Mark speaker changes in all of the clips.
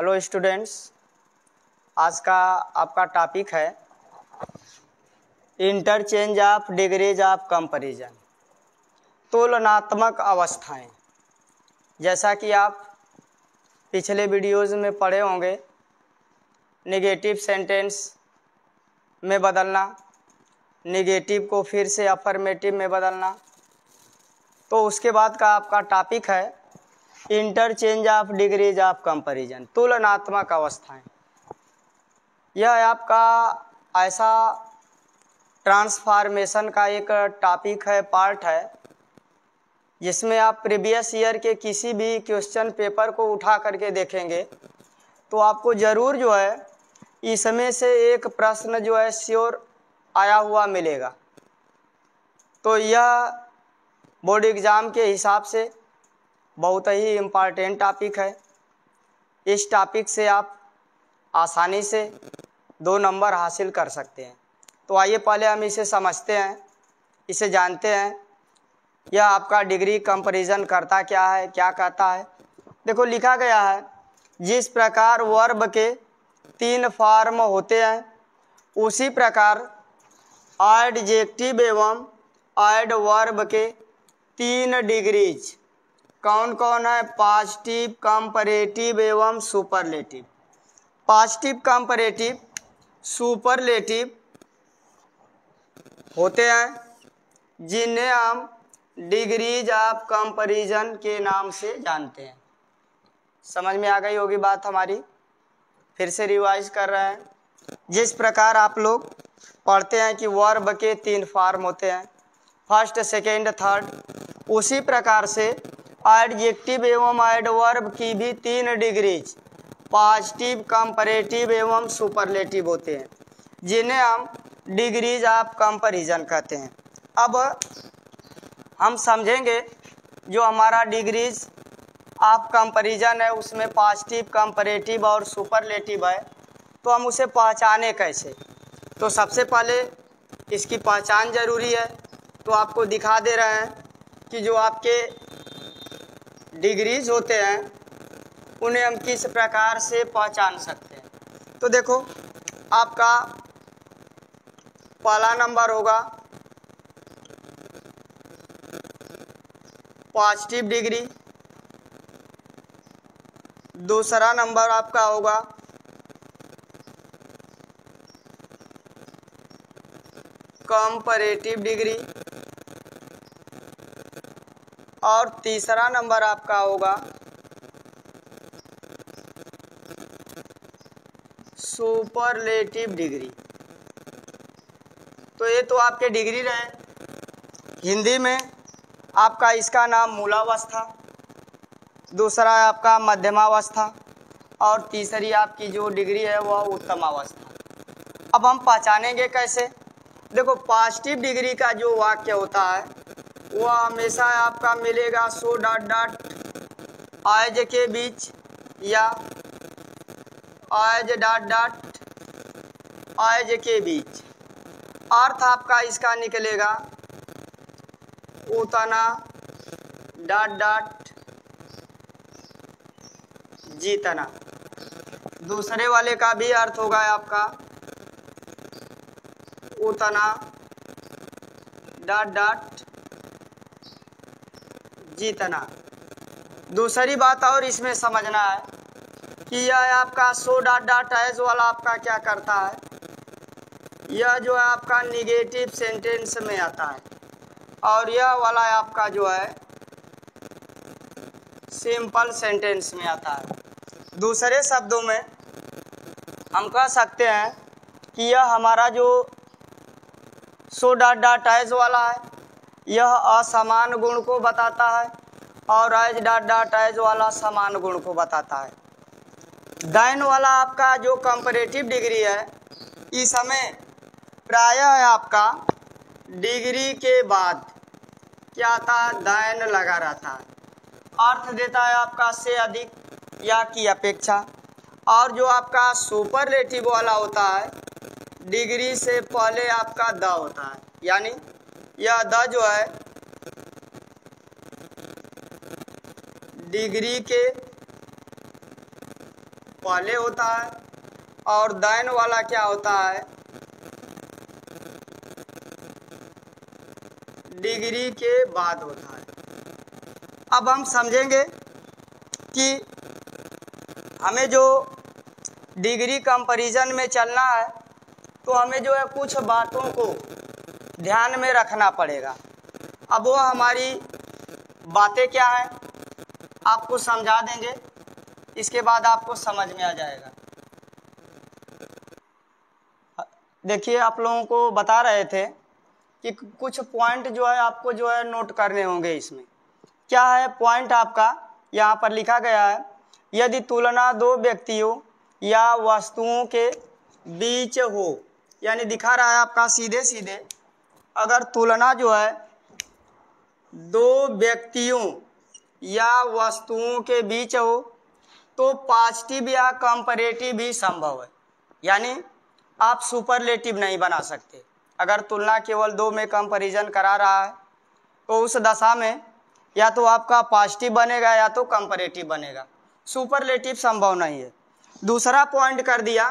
Speaker 1: Hello students, आज का आपका टॉपिक है interchange of degrees of comparison, तुलनात्मक अवस्थाएं। जैसा कि आप पिछले वीडियोज़ में पढ़े होंगे, नेगेटिव सेंटेंस में बदलना, नेगेटिव को फिर से अफर्मेटिव में बदलना। तो उसके बाद का आपका टॉपिक है interchange of degrees of comparison, तुलनात्मक अवस्थाएं। यह आपका ऐसा ट्रांसफॉर्मेशन का एक टॉपिक है, पार्ट है, जिसमें आप प्रीवियस ईयर के किसी भी क्वेश्चन पेपर को उठा करके देखेंगे तो आपको ज़रूर जो है इसमें से एक प्रश्न जो है श्योर आया हुआ मिलेगा। तो यह बोर्ड एग्ज़ाम के हिसाब से बहुत ही इम्पॉर्टेंट टॉपिक है। इस टॉपिक से आप आसानी से 2 नंबर हासिल कर सकते हैं। तो आइए पहले हम इसे समझते हैं, इसे जानते हैं। यह आपका डिग्री कंपैरिजन करता क्या है, क्या कहता है। देखो लिखा गया है, जिस प्रकार वर्ब के 3 फॉर्म होते हैं उसी प्रकार एडजेक्टिव एवं एडवर्ब के 3 डिग्रीज कौन कौन है? पॉजिटिव, कंपैरेटिव एवं सुपरलेटिव। पॉजिटिव, कंपैरेटिव, सुपरलेटिव होते हैं, जिन्हें हम डिग्रीज ऑफ कंपैरिजन के नाम से जानते हैं। समझ में आ गई होगी बात हमारी। फिर से रिवाइज कर रहे हैं। जिस प्रकार आप लोग पढ़ते हैं कि वर्ब के 3 फॉर्म होते हैं, फर्स्ट, सेकेंड, थर्ड, उसी प्रकार से एडजेक्टिव एवं एडवर्ब की भी 3 डिग्रीज पॉजिटिव, कंपैरेटिव एवं सुपरलेटिव होते हैं, जिन्हें हम डिग्रीज ऑफ कंपैरिजन कहते हैं। अब हम समझेंगे जो हमारा डिग्रीज ऑफ कंपैरिजन है उसमें पॉजिटिव, कंपैरेटिव और सुपरलेटिव है, तो हम उसे पहचाने कैसे। तो सबसे पहले इसकी पहचान ज़रूरी है। तो आपको दिखा दे रहे हैं कि जो आपके डिग्रीज होते हैं उन्हें हम किस प्रकार से पहचान सकते हैं। तो देखो, आपका पहला नंबर होगा पॉजिटिव डिग्री, दूसरा नंबर आपका होगा कंपैरेटिव डिग्री और तीसरा नंबर आपका होगा सुपरलेटिव डिग्री। तो ये तो आपके डिग्री रहे। हिंदी में आपका इसका नाम मूलावस्था, दूसरा है आपका मध्यमावस्था और तीसरी आपकी जो डिग्री है वह उत्तमावस्था। अब हम पहचानेंगे कैसे। देखो, पॉजिटिव डिग्री का जो वाक्य होता है वह हमेशा आपका मिलेगा सो डॉट डॉट एज के बीच या एज डॉट डॉट एज के बीच। अर्थ आपका इसका निकलेगा उतना डॉट डॉट जीतना। दूसरे वाले का भी अर्थ होगा आपका उतना डॉट डॉट जीतना। दूसरी बात और इसमें समझना है कि यह आपका सो डॉट डॉट एज वाला आपका क्या करता है, यह जो है आपका निगेटिव सेंटेंस में आता है और यह वाला आपका जो है सिंपल सेंटेंस में आता है। दूसरे शब्दों में हम कह सकते हैं कि यह हमारा जो सो डॉट डॉट एज वाला है यह असमान गुण को बताता है और एज डॉट डॉट एज वाला समान गुण को बताता है। दाइन वाला आपका जो कंपैरेटिव डिग्री है, इसमें प्रायः आपका डिग्री के बाद क्या आता है, दाइन लगा रहता है। अर्थ देता है आपका से अधिक या की अपेक्षा। और जो आपका सुपरलेटिव वाला होता है, डिग्री से पहले आपका द होता है, यानी यह द जो है डिग्री के पहले होता है और देन वाला क्या होता है, डिग्री के बाद होता है। अब हम समझेंगे कि हमें जो डिग्री कंपैरिजन में चलना है तो हमें जो है कुछ बातों को ध्यान में रखना पड़ेगा। अब वो हमारी बातें क्या हैं आपको समझा देंगे, इसके बाद आपको समझ में आ जाएगा। देखिए, आप लोगों को बता रहे थे कि कुछ पॉइंट जो है आपको जो है नोट करने होंगे। इसमें क्या है पॉइंट आपका यहाँ पर लिखा गया है, यदि तुलना दो व्यक्तियों या वस्तुओं के बीच हो, यानी दिखा रहा है आपका सीधे सीधे, अगर तुलना जो है दो व्यक्तियों या वस्तुओं के बीच हो तो पॉजिटिव या कंपैरेटिव भी संभव है। यानी आप सुपरलेटिव नहीं बना सकते। अगर तुलना केवल दो में कंपैरिजन करा रहा है तो उस दशा में या तो आपका पॉजिटिव बनेगा या तो कंपैरेटिव बनेगा, सुपरलेटिव संभव नहीं है। दूसरा पॉइंट कर दिया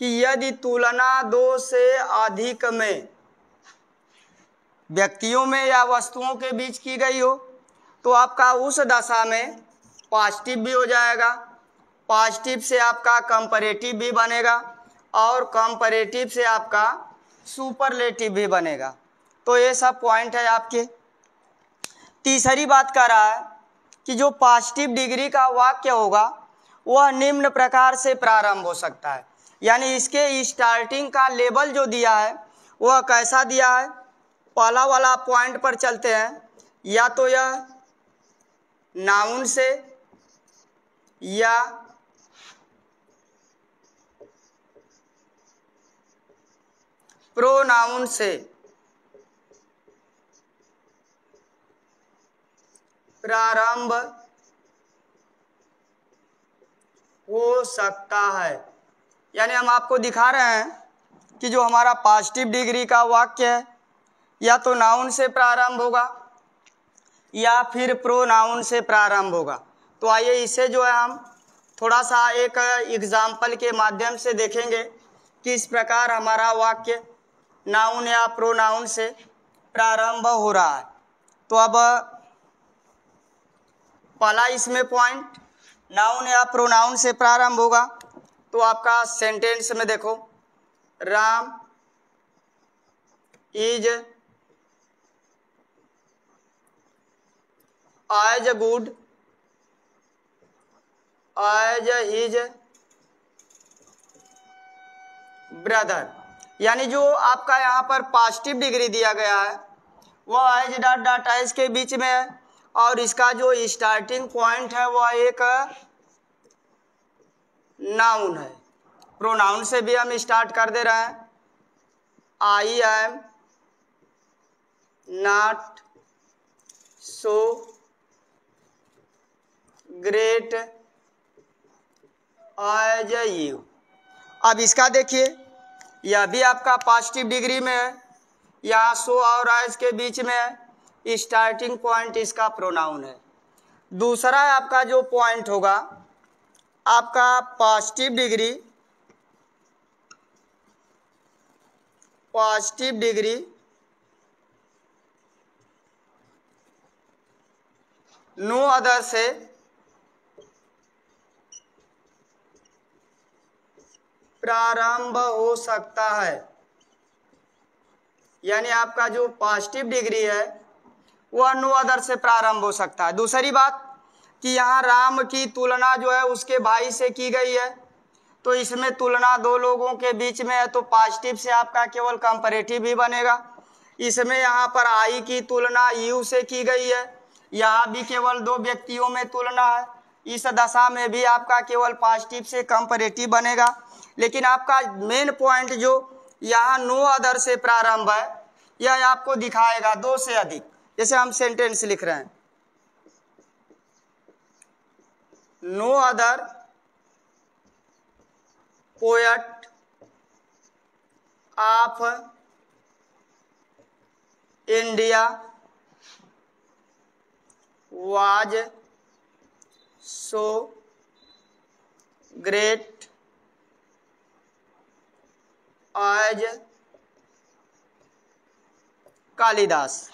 Speaker 1: कि यदि तुलना दो से अधिक में व्यक्तियों में या वस्तुओं के बीच की गई हो तो आपका उस दशा में पॉजिटिव भी हो जाएगा, पॉजिटिव से आपका कंपैरेटिव भी बनेगा और कंपैरेटिव से आपका सुपरलेटिव भी बनेगा। तो ये सब पॉइंट है आपके। तीसरी बात कर रहा है कि जो पॉजिटिव डिग्री का वाक्य होगा वह निम्न प्रकार से प्रारंभ हो सकता है। यानी इसके स्टार्टिंग का लेवल जो दिया है वह कैसा दिया है, पहला वाला पॉइंट पर चलते हैं। या तो यह नाउन से या प्रोनाउन से प्रारंभ हो सकता है। यानी हम आपको दिखा रहे हैं कि जो हमारा पॉजिटिव डिग्री का वाक्य है या तो नाउन से प्रारंभ होगा या फिर प्रोनाउन से प्रारंभ होगा। तो आइए इसे जो है हम थोड़ा सा एक एग्जाम्पल के माध्यम से देखेंगे कि इस प्रकार हमारा वाक्य नाउन या प्रोनाउन से प्रारंभ हो रहा है। तो अब पहला इसमें पॉइंट नाउन या प्रोनाउन से प्रारंभ होगा तो आपका सेंटेंस में देखो, Ram is as good as his brother. यानी जो आपका यहाँ पर पॉजिटिव डिग्री दिया गया है वह एज डॉट डॉट एज के बीच में है और इसका जो स्टार्टिंग पॉइंट है वह एक नाउन है। प्रोनाउन से भी हम स्टार्ट कर दे रहे हैं, I am not so great as you. अब इसका देखिए, यह भी आपका पॉजिटिव डिग्री में है, यहाँ सो और एज के बीच में है, स्टार्टिंग पॉइंट इसका प्रोनाउन है। दूसरा आपका जो पॉइंट होगा आपका पॉजिटिव डिग्री नो अदर से प्रारंभ हो सकता है। यानी आपका जो पॉजिटिव डिग्री है वह नो अदर से प्रारंभ हो सकता है। दूसरी बात कि यहाँ राम की तुलना जो है उसके भाई से की गई है तो इसमें तुलना दो लोगों के बीच में है तो पॉजिटिव से आपका केवल कंपैरेटिव ही बनेगा। इसमें यहाँ पर आई की तुलना यू से की गई है, यहाँ भी केवल दो व्यक्तियों में तुलना है, इस दशा में भी आपका केवल पॉजिटिव से कंपैरेटिव बनेगा। लेकिन आपका मेन पॉइंट जो यहाँ नो अदर से प्रारंभ है यह आपको दिखाएगा दो से अधिक। जैसे हम सेंटेंस लिख रहे हैं, no other poet of India was so great as Kalidas.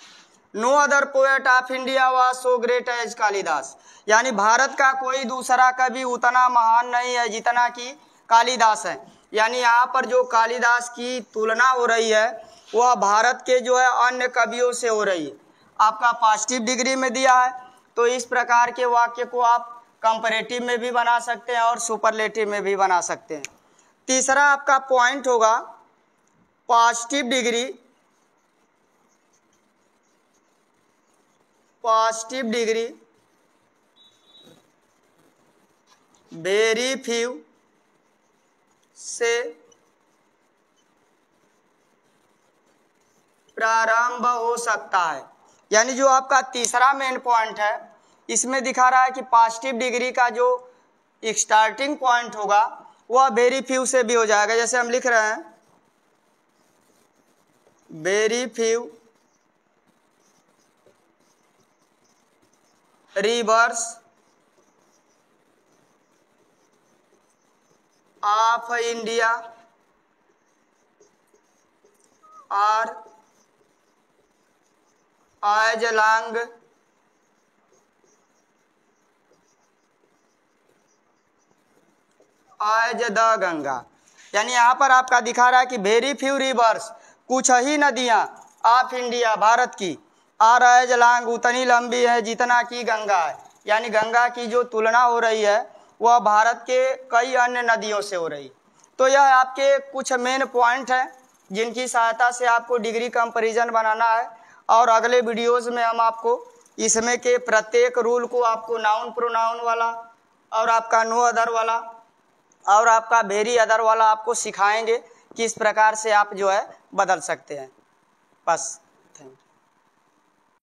Speaker 1: No other poet of India was so great as Kalidas. यानी भारत का कोई दूसरा कवि उतना महान नहीं है जितना कि कालिदास है। यानी यहाँ पर जो कालिदास की तुलना हो रही है वह भारत के जो है अन्य कवियों से हो रही है। आपका पॉजिटिव डिग्री में दिया है, तो इस प्रकार के वाक्य को आप कंपैरेटिव में भी बना सकते हैं और सुपरलेटिव में भी बना सकते हैं। तीसरा आपका पॉइंट होगा positive degree. Positive degree very few से प्रारंभ हो सकता है। यानी जो आपका तीसरा मेन पॉइंट है इसमें दिखा रहा है कि पॉजिटिव डिग्री का जो स्टार्टिंग पॉइंट होगा वह वेरी फ्यू से भी हो जाएगा। जैसे हम लिख रहे हैं very few rivers of India are as long as the Ganga. यानी यहाँ पर आपका दिखा रहा है कि वेरी फ्यू रिवर्स, कुछ ही नदियाँ ऑफ इंडिया भारत की, आर एज लॉन्ग उतनी लंबी है जितना कि गंगा है। यानी गंगा की जो तुलना हो रही है वह भारत के कई अन्य नदियों से हो रही। तो यह आपके कुछ मेन पॉइंट हैं जिनकी सहायता से आपको डिग्री कंपैरिजन बनाना है। और अगले वीडियोज़ में हम आपको इसमें के प्रत्येक रूल को आपको नाउन प्रोनाउन वाला और आपका नो अदर वाला और आपका वेरी अदर वाला आपको सिखाएंगे किस प्रकार से आप जो है बदल सकते हैं। बस।